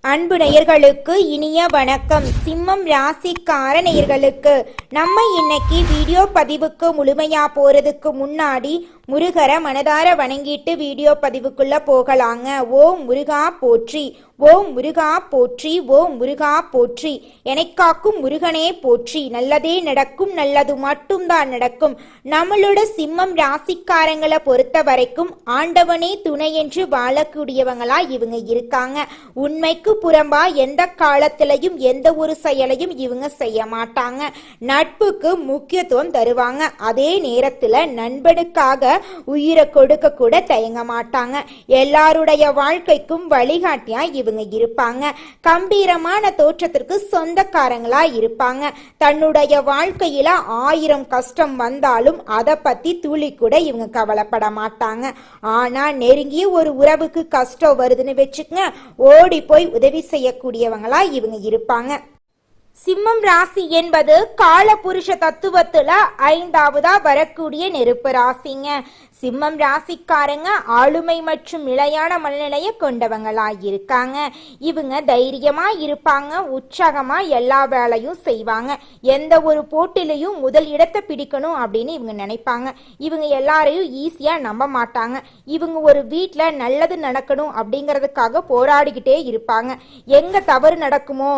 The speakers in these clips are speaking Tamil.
அன்பு நேயர்களுக்கு இனிய வணக்கம். சிம்மம் ராசிக்கார நேயர்களுக்கு நம்ம இன்னைக்கு வீடியோ பதிவுக்கு முழுமையா போறதுக்கு முன்னாடி முருகரை மனதார வணங்கிட்டு வீடியோ பதிவுக்குள்ள போகலாங்க. ஓம் முருகா போற்றி, ஓம் முருகா போற்றி, ஓம் முருகா போற்றி, எனக்காக்கும் முருகனே போற்றி. நல்லதே நடக்கும், நல்லது மட்டும்தான் நடக்கும். நம்மளோட சிம்மம் ராசிக்காரங்களை பொறுத்த வரைக்கும் ஆண்டவனே துணை என்று வாழக்கூடியவங்களா இவங்க இருக்காங்க. உண்மைக்கு புறம்பா எந்த காலத்திலையும் எந்த ஒரு செயலையும் இவங்க செய்ய மாட்டாங்க. நட்புக்கு முக்கியத்துவம் தருவாங்க. அதே நேரத்துல நண்பனுக்காக உயிரை கொடுக்க கூட தயங்க மாட்டாங்க. எல்லாருடைய வாழ்க்கைக்கும் வழிகாட்டியா இவங்க இருப்பாங்க. கம்பீரமான தோற்றத்திற்கு சொந்தக்காரங்களா இருப்பாங்க. தன்னுடைய வாழ்க்கையில 1000 கஷ்டம் வந்தாலும் அதை பத்தி துளி கூட இவங்க கவலைப்பட மாட்டாங்க. ஆனா நெருங்கிய ஒரு உறவுக்கு கஷ்டம் வருதுன்னு வச்சுக்கங்க, ஓடி போய் உதவி செய்யக்கூடியவங்களா இவங்க இருப்பாங்க. சிம்மம் ராசி என்பது கால புருஷ தத்துவத்துல 5வதா வரக்கூடிய நெருப்பு ராசிங்க. சிம்மம் ராசிக்காரங்க ஆளுமை மற்றும் நிலையான மனநிலையை கொண்டவங்களா இருக்காங்க. இவங்க தைரியமா இருப்பாங்க. உற்சாகமா எல்லா வேலையும் செய்வாங்க. எந்த ஒரு போட்டிலையும் முதல் இடத்தை பிடிக்கணும் அப்படின்னு இவங்க நினைப்பாங்க. இவங்க எல்லாரையும் ஈஸியா நம்ப மாட்டாங்க. இவங்க ஒரு வீட்டுல நல்லது நடக்கணும் அப்படிங்கறதுக்காக போராடிக்கிட்டே இருப்பாங்க. எங்க தவறு நடக்குமோ,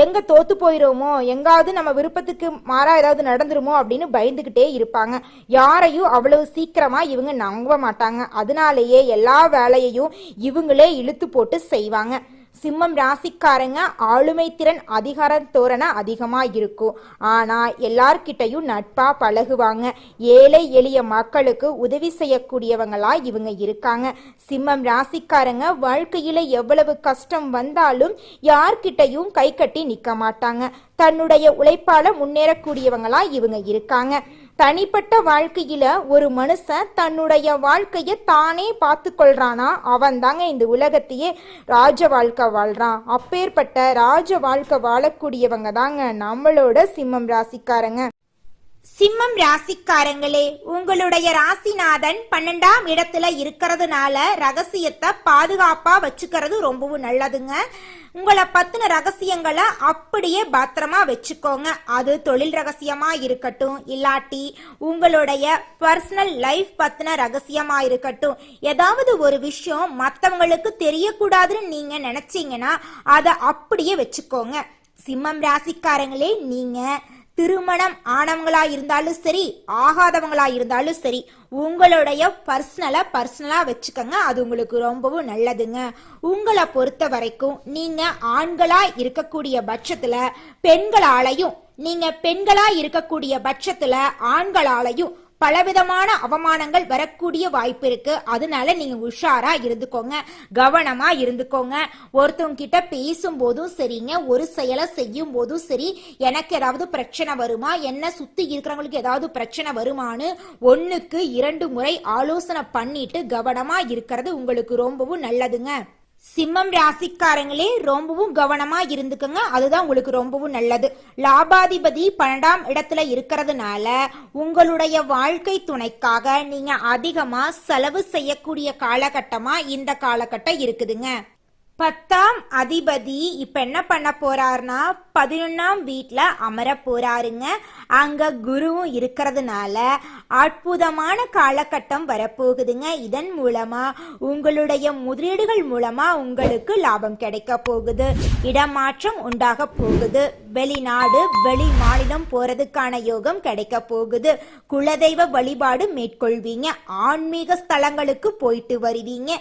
எங்க தோத்து போயிடுமோ, எங்காவது நம்ம விருப்பத்துக்கு மாறா ஏதாவது நடந்துருமோ அப்படின்னு பயந்துகிட்டே இருப்பாங்க. யாரையும் அவ்வளவு சீக்கிரமா இவங்க நம்ப மாட்டாங்க. அதனாலேயே எல்லா வேலையையும் இவங்களே இழுத்து போட்டு செய்வாங்க. சிம்மம் ராசிக்காரங்க ஆளுமை திறன் அதிகார தோரணை அதிகமா இருக்கும். ஆனா எல்லார்கிட்டையும் நட்பா பழகுவாங்க. ஏழை எளிய மக்களுக்கு உதவி செய்யக்கூடியவங்களா இவங்க இருக்காங்க. சிம்மம் ராசிக்காரங்க வாழ்க்கையில எவ்வளவு கஷ்டம் வந்தாலும் யார்கிட்டையும் கை கட்டி நிக்க மாட்டாங்க. தன்னுடைய உழைப்பால முன்னேறக்கூடியவங்களா இவங்க இருக்காங்க. தனிப்பட்ட வாழ்க்கையில ஒரு மனுஷன் தன்னுடைய வாழ்க்கைய தானே பார்த்து கொள்றானா அவன் தாங்க இந்த உலகத்தையே ராஜ வாழ்க்கை வாழ்றான். அப்பேற்பட்ட ராஜ வாழ்க்கை வாழக்கூடியவங்க தாங்க நம்மளோட சிம்மம் ராசிக்காரங்க. சிம்மம் ராசிக்காரங்களே, உங்களுடைய ராசிநாதன் 12ஆம் இடத்துல இருக்கிறதுனால ரகசியத்தை பாதுகாப்பா வச்சுக்கிறது ரொம்பவும் நல்லதுங்க. உங்களை பத்தின ரகசியங்களை அப்படியே பத்திரமா வச்சுக்கோங்க. அது தொழில் ரகசியமா இருக்கட்டும், இல்லாட்டி உங்களுடைய பர்சனல் லைஃப் பத்தின ரகசியமா இருக்கட்டும், ஏதாவது ஒரு விஷயம் மற்றவங்களுக்கு தெரியக்கூடாதுன்னு நீங்க நினைச்சீங்கன்னா அதை அப்படியே வச்சுக்கோங்க. சிம்மம் ராசிக்காரங்களே, நீங்க திருமணம் ஆனவங்களா இருந்தாலும் சரி, ஆகாதவங்களா இருந்தாலும் சரி, உங்களுடைய பர்சனலா வச்சுக்கோங்க. அது உங்களுக்கு ரொம்பவும் நல்லதுங்க. உங்களை பொறுத்த வரைக்கும் நீங்க ஆண்களா இருக்கக்கூடிய பட்சத்துல பெண்களாலையும், நீங்க பெண்களா இருக்கக்கூடிய பட்சத்துல ஆண்களாலையும் பலவிதமான அவமானங்கள் வரக்கூடிய வாய்ப்பு இருக்கு. அதனால நீங்க உஷாரா இருந்துக்கோங்க, கவனமா இருந்துக்கோங்க. ஒருத்தவங்க கிட்ட பேசும் போதும் சரிங்க, ஒரு செயலை செய்யும் போதும் சரி, எனக்கு ஏதாவது பிரச்சனை வருமா, என்ன சுத்தி இருக்கிறவங்களுக்கு ஏதாவது பிரச்சனை வருமானு 1க்கு 2 முறை ஆலோசனை பண்ணிட்டு கவனமா இருக்கிறது உங்களுக்கு ரொம்பவும் நல்லதுங்க. சிம்மம் ராசிக்காரங்களே, ரொம்பவும் கவனமா இருந்துக்குங்க. அதுதான் உங்களுக்கு ரொம்பவும் நல்லது. லாபாதிபதி 12ஆம் இடத்துல இருக்கிறதுனால உங்களுடைய வாழ்க்கை துணைக்காக நீங்க அதிகமா செலவு செய்யக்கூடிய காலகட்டமா இந்த காலகட்டம் இருக்குதுங்க. 10ஆம் அதிபதி இப்ப என்ன பண்ண போறாருன்னா 11ஆம் வீட்டுல அமர போறாருங்க. அங்க குருவும் இருக்கிறதுனால அற்புதமான காலகட்டம் வரப்போகுதுங்க. இதன் மூலமா உங்களுடைய முதலீடுகள் மூலமா உங்களுக்கு லாபம் கிடைக்க போகுது. இடமாற்றம் உண்டாக போகுது. வெளிநாடு வெளி மாநிலம் போறதுக்கான யோகம் கிடைக்க போகுது. குலதெய்வ வழிபாடு மேற்கொள்வீங்க. ஆன்மீக ஸ்தலங்களுக்கு போயிட்டு வருவீங்க.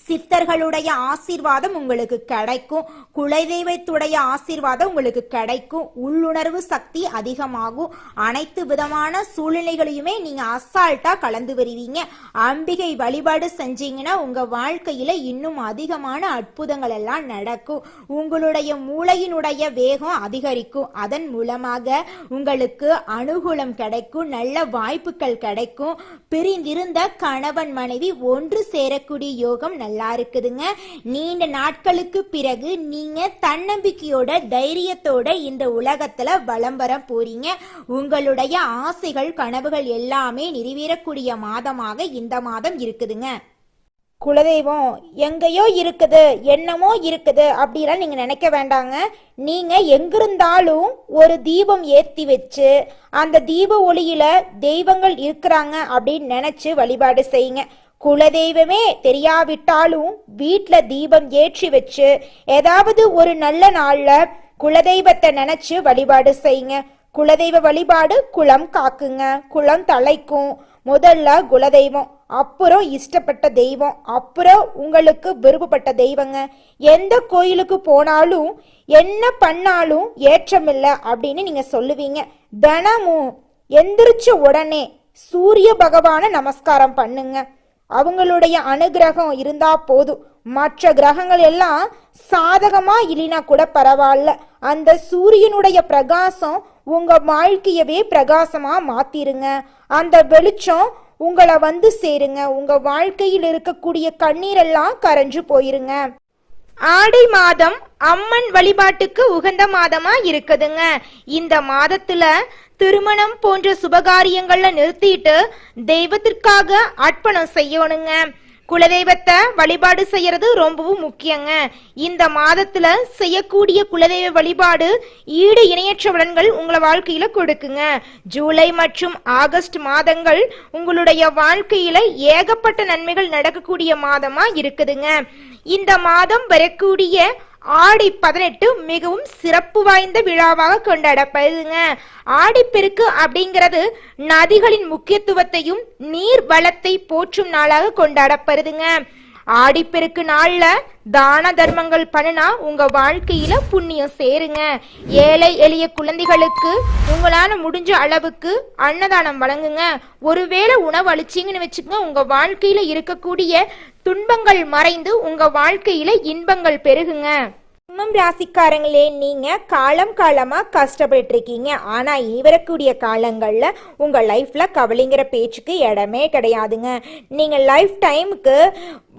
சித்தர்களுடைய ஆசீர்வாதம் உங்களுக்கு கிடைக்கும். குலதெய்வத்துடைய ஆசீர்வாதம் உங்களுக்கு கிடைக்கும். உள்ளுணர்வு சக்தி அதிகமாகும். அனைத்து விதமான சூழ்நிலைகளையுமே நீங்க அசால்ட்டா கலந்து வருவீங்க. அம்பிகை வழிபாடு செஞ்சீங்கன்னா உங்க வாழ்க்கையில இன்னும் அதிகமான அற்புதங்கள் எல்லாம் நடக்கும். உங்களுடைய மூளையினுடைய வேகம் அதிகரிக்கும். அதன் மூலமாக உங்களுக்கு அனுகூலம் கிடைக்கும். நல்ல வாய்ப்புகள் கிடைக்கும். பிரிந்திருந்த கணவன் மனைவி ஒன்று சேரக்கூடிய யோகம் நல்லா இருக்குதுங்க. நீண்ட நாட்களுக்கு பிறகு நீங்க தன்னம்பிக்கையோட தைரியத்தோட இந்த உலகத்துல வலம் வர போறீங்க. உங்களுடைய ஆசைகள் கனவுகள் எல்லாமே நிறைவேறக்கூடிய மாதமாக இந்த மாதம் இருக்குதுங்க. குலதெய்வம் எங்கேயோ இருக்குது, என்னமோ இருக்குது அப்படிலாம் நீங்க நினைக்க வேண்டாங்க. நீங்க எங்கிருந்தாலும் ஒரு தீபம் ஏத்தி வச்சு அந்த தீப ஒளியில தெய்வங்கள் இருக்கிறாங்க அப்படின்னு நினைச்சு வழிபாடு செய்யுங்க. குலதெய்வமே தெரியாவிட்டாலும் வீட்டில் தீபம் ஏற்றி வச்சு ஏதாவது ஒரு நல்ல நாள்ல குலதெய்வத்தை நினைச்சு வழிபாடு செய்யுங்க. குலதெய்வ வழிபாடு குலம் காக்குங்க, குலம் தலைக்கும். முதல்ல குலதெய்வம், அப்புறம் இஷ்டப்பட்ட தெய்வம், அப்புறம் உங்களுக்கு விருப்பப்பட்ட தெய்வங்க. எந்த கோயிலுக்கு போனாலும் என்ன பண்ணாலும் ஏற்றமில்லை அப்படின்னு நீங்க சொல்லுவீங்க. தினமும் எந்திரிச்ச உடனே சூரிய பகவான நமஸ்காரம் பண்ணுங்க. அவங்களுடைய அனுகிரகம் இருந்தா போதும். மற்ற கிரகங்கள் எல்லாம் சாதகமா இல்லைனா கூட பரவாயில்ல, அந்த சூரியனுடைய பிரகாசம் உங்க வாழ்க்கையவே பிரகாசமா மாத்திருங்க. அந்த வெளிச்சம் உங்களை வந்து சேருங்க. உங்க வாழ்க்கையில் இருக்கக்கூடிய கண்ணீரெல்லாம் கரைஞ்சு போயிருங்க. ஆடி மாதம் அம்மன் வழிபாட்டுக்கு உகந்த மாதமா இருக்குதுங்க. இந்த மாதத்துல திருமணம் போன்ற சுபகாரியங்கள்ல நிறுத்திட்டு தெய்வத்திற்காக அர்ப்பணம் செய்யணுங்க. குலதெய்வத்தை வழிபாடு செய்யறது ரொம்பவும் முக்கியங்க. இந்த மாதத்துல செய்யக்கூடிய குலதெய்வ வழிபாடு ஈடு இணையற்ற பலன்கள் உங்களை வாழ்க்கையில கொடுக்குங்க. ஜூலை மற்றும் ஆகஸ்ட் மாதங்கள் உங்களுடைய வாழ்க்கையில ஏகப்பட்ட நன்மைகள் நடக்கக்கூடிய மாதமா இருக்குதுங்க. இந்த மாதம் வரக்கூடிய ஆடி 18 மிகவும் சிறப்பு வாய்ந்த விழாவாக கொண்டாடப்படுதுங்க. ஆடிப்பெருக்கு அப்படிங்கிறது நதிகளின் முக்கியத்துவத்தையும் நீர் வளத்தை போற்றும் நாளாக கொண்டாடப்படுதுங்க. ஆடிப்பெருக்கு நாள்ல தான தர்மங்கள் பண்ணினா உங்க வாழ்க்கையில புண்ணியம் சேருங்க. ஏழை எளிய குழந்தைகளுக்கு உங்களால முடிஞ்ச அளவுக்கு அன்னதானம் வழங்குங்க. ஒருவேளை உணவு அளிச்சிங்கன்னு வச்சுக்கோங்க, உங்க வாழ்க்கையில இருக்கக்கூடிய துன்பங்கள் மறைந்து உங்க வாழ்க்கையில இன்பங்கள் பெருகுங்க. சிம்மம் ராசிக்காரங்களே, நீங்க காலம் காலமா கஷ்டப்பட்டு இருக்கீங்க. ஆனா இனி வரக்கூடிய காலங்கள்ல உங்க லைஃப்ல கவலைங்கிற பேச்சுக்கு இடமே கிடையாதுங்க. நீங்க லைஃப் டைமுக்கு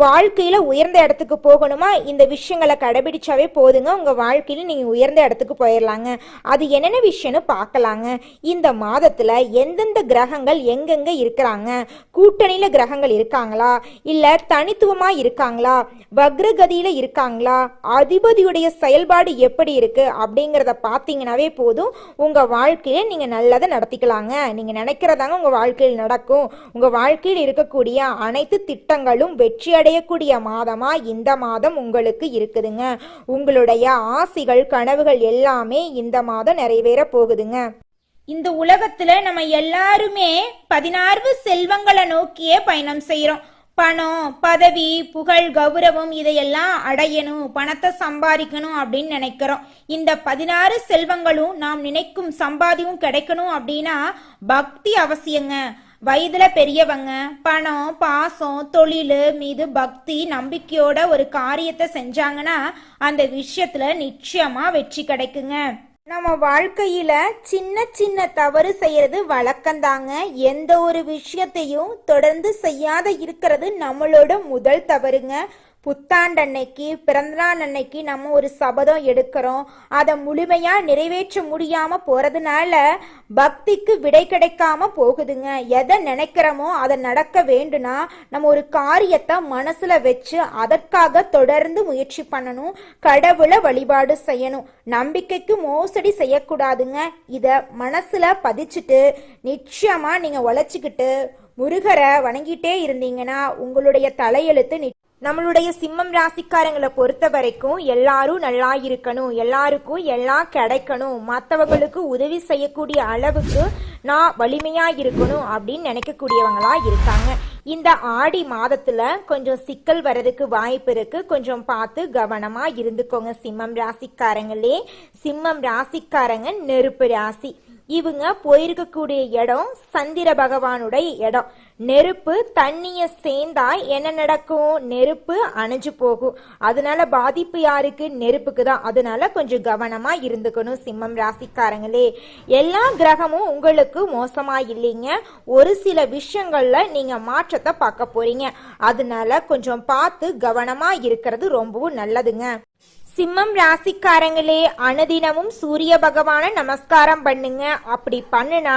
வாழ்க்கையில உயர்ந்த இடத்துக்கு போகணுமா, இந்த விஷயங்களை கடைபிடிச்சாவே போதுங்க. உங்க வாழ்க்கையில நீங்க உயர்ந்த இடத்துக்கு போயிடலாங்க. அது என்னென்ன விஷயம்னு பார்க்கலாங்க. இந்த மாதத்துல எந்தெந்த கிரகங்கள் எங்கெங்க இருக்கிறாங்க, கூட்டணியில கிரகங்கள் இருக்காங்களா, இல்ல தனித்துவமா இருக்காங்களா, வக்ரகதியில இருக்காங்களா, அதிபதியுடைய செயல்பாடு எப்படி இருக்கு அப்படிங்கிறத பார்த்தீங்கன்னாவே போதும். உங்க வாழ்க்கையில நீங்க நல்லதை நடத்திக்கலாங்க. நீங்க நினைக்கிறதாங்க உங்க வாழ்க்கையில் நடக்கும். உங்க வாழ்க்கையில் இருக்கக்கூடிய அனைத்து திட்டங்களும் வெற்றி அடையக்கூடிய மாதமா இந்த மாதம் உங்களுக்கு இருக்குதுங்க. உங்களுடைய ஆசைகள் கனவுகள் எல்லாமே இந்த மாதம் நிறைவேற போகுதுங்க. இந்த உலகத்துல நம்ம எல்லாருமே 16 செல்வங்களை நோக்கியே பயணம் செய்யறோம். பணம், பதவி, புகழ், கௌரவம் இதையெல்லாம் அடையணும், பணத்தை சம்பாதிக்கணும் அப்படின்னு நினைக்கிறோம். இந்த 16 செல்வங்களும் நாம் நினைக்கும் சம்பாதியும் கிடைக்கணும் அப்படின்னா பக்தி அவசியங்க. வயதுல பெரியவங்க பணம், பாசம், தொழில் மீது பக்தி நம்பிக்கையோட ஒரு காரியத்தை செஞ்சாங்கன்னா அந்த விஷயத்துல நிச்சயமா வெற்றி கிடைக்குங்க. நம்ம வாழ்க்கையில சின்ன சின்ன தவறு செய்யறது வழக்கம்தாங்க. எந்த ஒரு விஷயத்தையும் தொடர்ந்து செய்யாத இருக்கிறது நம்மளோட முதல் தவறுங்க. புத்தாண்டன்னைக்கு, பிறந்தநாள் அன்னைக்கு நம்ம ஒரு சபதம் எடுக்கிறோம். அதை முழுமையா நிறைவேற்ற முடியாம போறதுனால பக்திக்கு விடை கிடைக்காம போகுதுங்க. எதை நினைக்கிறோமோ அதை நடக்க வேண்டும்னா நம்ம ஒரு காரியத்தை மனசுல வச்சு அதற்காக தொடர்ந்து முயற்சி பண்ணணும். கடவுளை வழிபாடு செய்யணும். நம்பிக்கைக்கு மோசடி செய்யக்கூடாதுங்க. இத மனசுல பதிச்சுட்டு நிச்சயமா நீங்க உழைச்சிக்கிட்டு முருகரை வணங்கிட்டே இருந்தீங்கன்னா உங்களுடைய தலையெழுத்து. நம்மளுடைய சிம்மம் ராசிக்காரங்களை பொறுத்த வரைக்கும் எல்லாரும் நல்லா இருக்கணும், எல்லாருக்கும் எல்லாம் கிடைக்கணும், மற்றவங்களுக்கு உதவி செய்யக்கூடிய அளவுக்கு நான் வலிமையா இருக்கணும் அப்படின்னு நினைக்கக்கூடியவங்களா இருக்காங்க. இந்த ஆடி மாதத்துல கொஞ்சம் சிக்கல் வர்றதுக்கு வாய்ப்பு இருக்கு. கொஞ்சம் பார்த்து கவனமா இருந்துக்கோங்க சிம்மம் ராசிக்காரங்களே. சிம்மம் ராசிக்காரங்க நெருப்பு ராசி. இவங்க போயிருக்கக்கூடிய இடம் சந்திர பகவானுடைய இடம். நெருப்பு தண்ணிய சேர்ந்தா என்ன நடக்கும்? நெருப்பு அணைஞ்சு போகும். அதனால பாதிப்பு யாருக்கு? நெருப்புக்கு தான். அதனால கொஞ்சம் கவனமா இருந்துக்கணும் சிம்மம் ராசிக்காரங்களே. எல்லா கிரகமும் உங்களுக்கு மோசமா இல்லைங்க. ஒரு சில விஷயங்கள்ல நீங்க மாற்றத்தை பார்க்க போறீங்க. அதனால கொஞ்சம் பார்த்து கவனமா இருக்கிறது ரொம்பவும் நல்லதுங்க. சிம்மம் ராசிக்காரங்களே, அனுதினமும் சூரிய பகவான நமஸ்காரம் பண்ணுங்க. அப்படி பண்ணுனா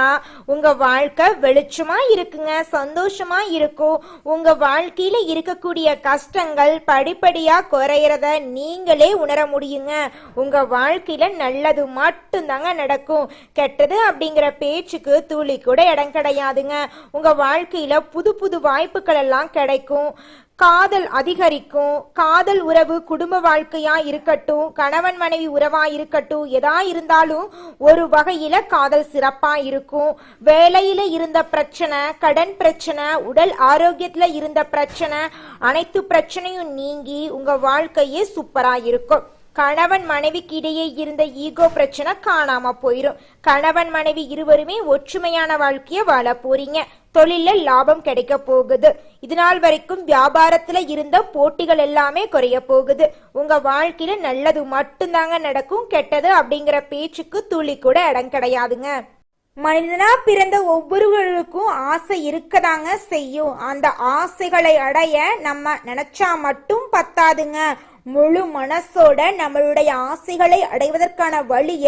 உங்க வாழ்க்கை வெளிச்சமா இருக்குங்க, சந்தோஷமா இருக்கும். உங்க வாழ்க்கையில இருக்கக்கூடிய கஷ்டங்கள் படிப்படியா குறையறத நீங்களே உணர முடியுங்க. உங்க வாழ்க்கையில நல்லது மட்டும்தாங்க நடக்கும். கெட்டது அப்படிங்கிற பேச்சுக்கு துளி கூட இடம் கிடையாதுங்க. உங்க வாழ்க்கையில புது புது வாய்ப்புகள் எல்லாம் கிடைக்கும். காதல் அதிகரிக்கும். காதல் உறவு குடும்ப வாழ்க்கையா இருக்கட்டும், கணவன் மனைவி உறவா இருக்கட்டும், எதா இருந்தாலும் ஒரு வகையில காதல் சிறப்பா இருக்கும். வேலையில இருந்த பிரச்சனை, கடன் பிரச்சனை, உடல் ஆரோக்கியத்துல இருந்த பிரச்சனை, அனைத்து பிரச்சனையும் நீங்கி உங்க வாழ்க்கையே சூப்பரா இருக்கும். கணவன் மனைவிக்கு இடையே இருந்த ஈகோ பிரச்சனை காணாம போயிரும். கணவன் மனைவி இருவருமே ஒற்றுமையான வாழ்க்கைய வாழ போறீங்க. தொழில லாபம் கிடைக்க போகுது. இதுநாள் வரைக்கும் வியாபாரத்துல இருந்த போட்டிகள் எல்லாமே குறைய போகுது. உங்க வாழ்க்கையில நல்லது மட்டும்தாங்க நடக்கும். கெட்டது அப்படிங்கிற பேச்சுக்கு துளி கூட இடம் கிடையாதுங்க. மனிதனா பிறந்த ஒவ்வொருவருக்கும் ஆசை இருக்கதாங்க செய்யும். அந்த ஆசைகளை அடைய நம்ம நினைச்சா மட்டும் பத்தாதுங்க. முழு மனசோட நம்மளுடைய ஆசைகளை அடைவதற்கான வழிய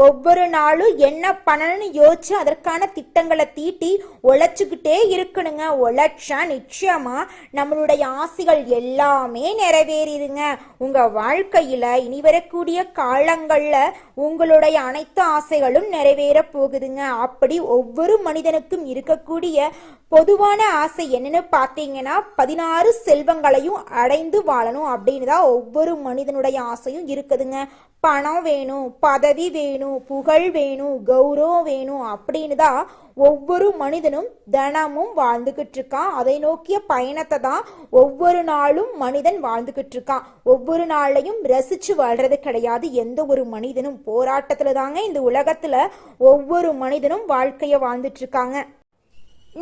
ஒவ்வொரு நாளும் என்ன பண்ணணும்னு யோசிச்சு அதற்கான திட்டங்களை தீட்டி உழைச்சுக்கிட்டே இருக்கணுங்க. உழைச்சா நிச்சயமா நம்மளுடைய ஆசைகள் எல்லாமே நிறைவேறிடுங்க. உங்க வாழ்க்கையில இனி வரக்கூடிய காலங்கள்ல உங்களுடைய அனைத்து ஆசைகளும் நிறைவேற போகுதுங்க. அப்படி ஒவ்வொரு மனிதனுக்கும் இருக்கக்கூடிய பொதுவான ஆசை என்னன்னு பார்த்தீங்கன்னா 16 செல்வங்களையும் அடைந்து வாழணும் அப்படின்னு தான் ஒவ்வொரு மனிதனுடைய ஆசையும் இருக்குதுங்க. பணம் வேணும், பதவி வேணும், புகழ் வேணும், கௌரவம் வேணும் அப்படின்னு தான் ஒவ்வொரு மனிதனும் தினமும் வாழ்ந்துகிட்டு இருக்கான். அதை நோக்கிய பயணத்தை தான் ஒவ்வொரு நாளும் மனிதன் வாழ்ந்துகிட்டு இருக்கான். ஒவ்வொரு நாளையும் ரசிச்சு வாழ்றது கிடையாது. எந்த ஒரு மனிதனும் போராட்டத்துல தாங்க இந்த உலகத்துல ஒவ்வொரு மனிதனும் வாழ்க்கைய வாழ்ந்துட்டு இருக்காங்க.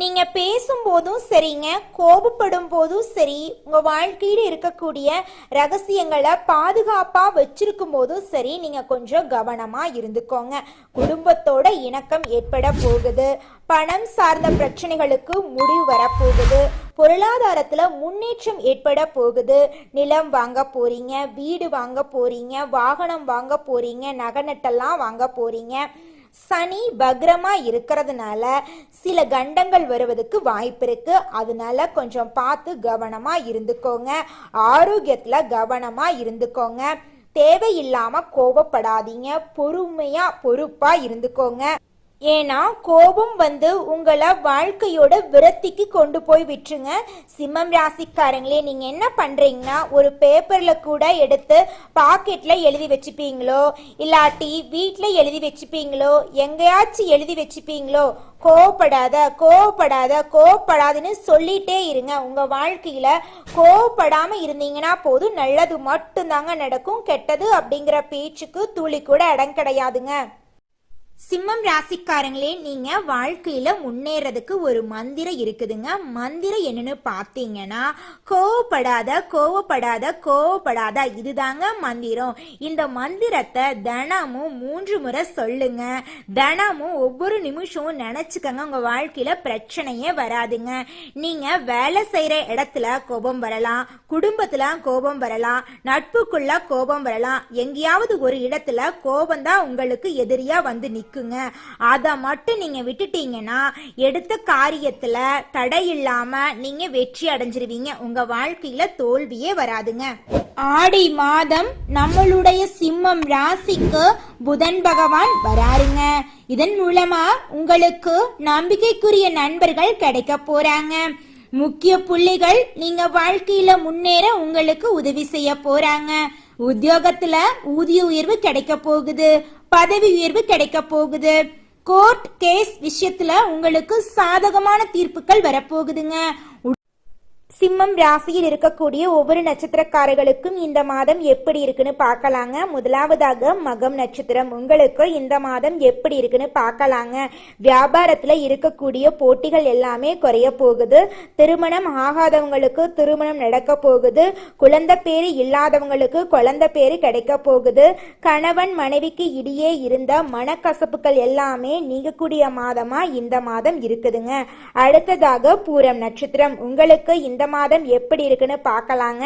நீங்க பேசும்போதும் சரிங்க, கோபப்படும் போதும் சரி, உங்க வாழ்க்கையில இருக்கக்கூடிய ரகசியங்களை பாதுகாப்பா வச்சிருக்கும் போதும் சரி, நீங்க கொஞ்சம் கவனமா இருந்துக்கோங்க. குடும்பத்தோட இணக்கம் ஏற்பட போகுது. பணம் சார்ந்த பிரச்சனைகளுக்கு முடிவு வரப்போகுது. பொருளாதாரத்துல முன்னேற்றம் ஏற்பட போகுது. நிலம் வாங்க போறீங்க, வீடு வாங்க போறீங்க, வாகனம் வாங்க போறீங்க, நகை நட்டெல்லாம் வாங்க போறீங்க. சனி பக்ரமா இருக்கிறதுனால சில கண்டங்கள் வருவதற்கு வாய்ப்பு இருக்கு. அதனால கொஞ்சம் பார்த்து கவனமா இருந்துக்கோங்க. ஆரோக்கியத்துல கவனமா இருந்துக்கோங்க. தேவையில்லாம கோபப்படாதீங்க. பொறுப்பா இருந்துக்கோங்க. ஏன்னா கோபம் உங்களை வாழ்க்கையோட விரத்திக்கு கொண்டு போய் விட்டுருங்க. சிம்மம் ராசிக்காரங்களே, நீங்க என்ன பண்றீங்கன்னா ஒரு பேப்பர்ல கூட எடுத்து பாக்கெட்ல எழுதி வச்சுப்பீங்களோ, இல்லாட்டி வீட்டுல எழுதி வச்சுப்பீங்களோ, எங்கேயாச்சும் எழுதி வச்சுப்பீங்களோ, கோவப்படாதுன்னு சொல்லிட்டே இருங்க. உங்க வாழ்க்கையில கோவப்படாம இருந்தீங்கன்னா போதும், நல்லது மட்டும்தாங்க நடக்கும். கெட்டது அப்படிங்கிற பேச்சுக்கு துளி கூட இடம் கிடையாதுங்க. சிம்மம் ராசிக்காரங்களே, நீங்க வாழ்க்கையில முன்னேறதுக்கு ஒரு மந்திரம் இருக்குதுங்க. மந்திரம் என்னன்னு பார்த்தீங்கன்னா கோவப்படாத இதுதாங்க மந்திரம். இந்த மந்திரத்தை தினமும் 3 முறை சொல்லுங்க. தினமும் ஒவ்வொரு நிமிஷமும் நினைச்சுக்கங்க. உங்க வாழ்க்கையில பிரச்சனையே வராதுங்க. நீங்க வேலை செய்யற இடத்துல கோபம் வரலாம், குடும்பத்துல கோபம் வரலாம், நட்புக்குள்ள கோபம் வரலாம். எங்கேயாவது ஒரு இடத்துல கோபம் தான் உங்களுக்கு எதிரியா வந்து நிற்குங்க. அத மட்டும் நீங்க விட்டுட்டீங்கன்னா எடுத்த காரியத்துல தடை இல்லாம நீங்க வெற்றி அடைஞ்சிருவீங்க. உங்க வாழ்க்கையில தோல்வியே வராதுங்க. ஆடி மாதம் நம்மளுடைய சிம்மம் ராசிக்கு புதன் பகவான் வராருங்க. இதன் மூலமா உங்களுக்கு நம்பிக்கைக்குரிய நண்பர்கள் கிடைக்க போறாங்க. முக்கிய புள்ளிகள் நீங்க வாழ்க்கையில முன்னேற உங்களுக்கு உதவி செய்ய போறாங்க. உத்தியோகத்துல ஊதிய உயர்வு கிடைக்க போகுது, பதவி உயர்வு கிடைக்க போகுது. கோர்ட் கேஸ் விஷயத்துல உங்களுக்கு சாதகமான தீர்ப்புகள் வரப்போகுதுங்க. சிம்மம் ராசியில் இருக்கக்கூடிய ஒவ்வொரு நட்சத்திரக்காரர்களுக்கும் இந்த மாதம் எப்படி இருக்குன்னு பார்க்கலாங்க. முதலாவதாக மகம் நட்சத்திரம், உங்களுக்கு இந்த மாதம் எப்படி இருக்குன்னு பார்க்கலாங்க. வியாபாரத்துல இருக்கக்கூடிய போட்டிகள் எல்லாமே குறைய போகுது. திருமணம் ஆகாதவங்களுக்கு திருமணம் நடக்க போகுது. குழந்தை பேரு இல்லாதவங்களுக்கு குழந்தை பேரு கிடைக்க போகுது. கணவன் மனைவிக்கு இடையே இருந்த மனக்கசப்புகள் எல்லாமே நீங்கக்கூடிய மாதமா இந்த மாதம் இருக்குதுங்க. அடுத்ததாக பூரம் நட்சத்திரம், உங்களுக்கு இந்த இந்த மாதம் எப்படி இருக்குன்னு பார்க்கலாங்க.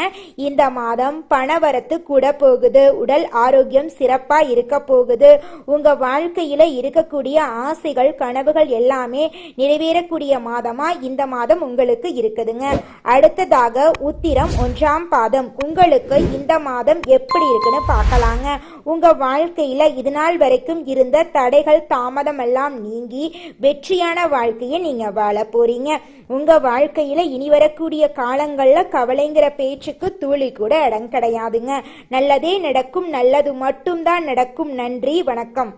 இந்த மாதம் பணவரத்து கூட போகுது. உடல் ஆரோக்கியம் சிறப்பா இருக்க போகுது. உங்க வாழ்க்கையில இருக்கக்கூடிய ஆசைகள் கனவுகள் எல்லாமே நிறைவேறக்கூடிய மாதமா இந்த மாதம் உங்களுக்கு இருக்குதுங்க. அடுத்ததாக உத்திரம் 1ஆம் பாதம் உங்களுக்கு இந்த மாதம் எப்படி இருக்குன்னு பார்க்கலாங்க. உங்க வாழ்க்கையில இது நாள் வரைக்கும் இருந்த தடைகள் தாமதம் எல்லாம் நீங்கி வெற்றியான வாழ்க்கையை நீங்க வாழ போறீங்க. உங்க வாழ்க்கையில இனி வரக்கூடிய காலங்கள்ல கவலைங்கிற பேச்சுக்கு துளி கூட இடம் கிடையாதுங்க. நல்லதே நடக்கும், நல்லது மட்டும்தான் நடக்கும். நன்றி, வணக்கம்.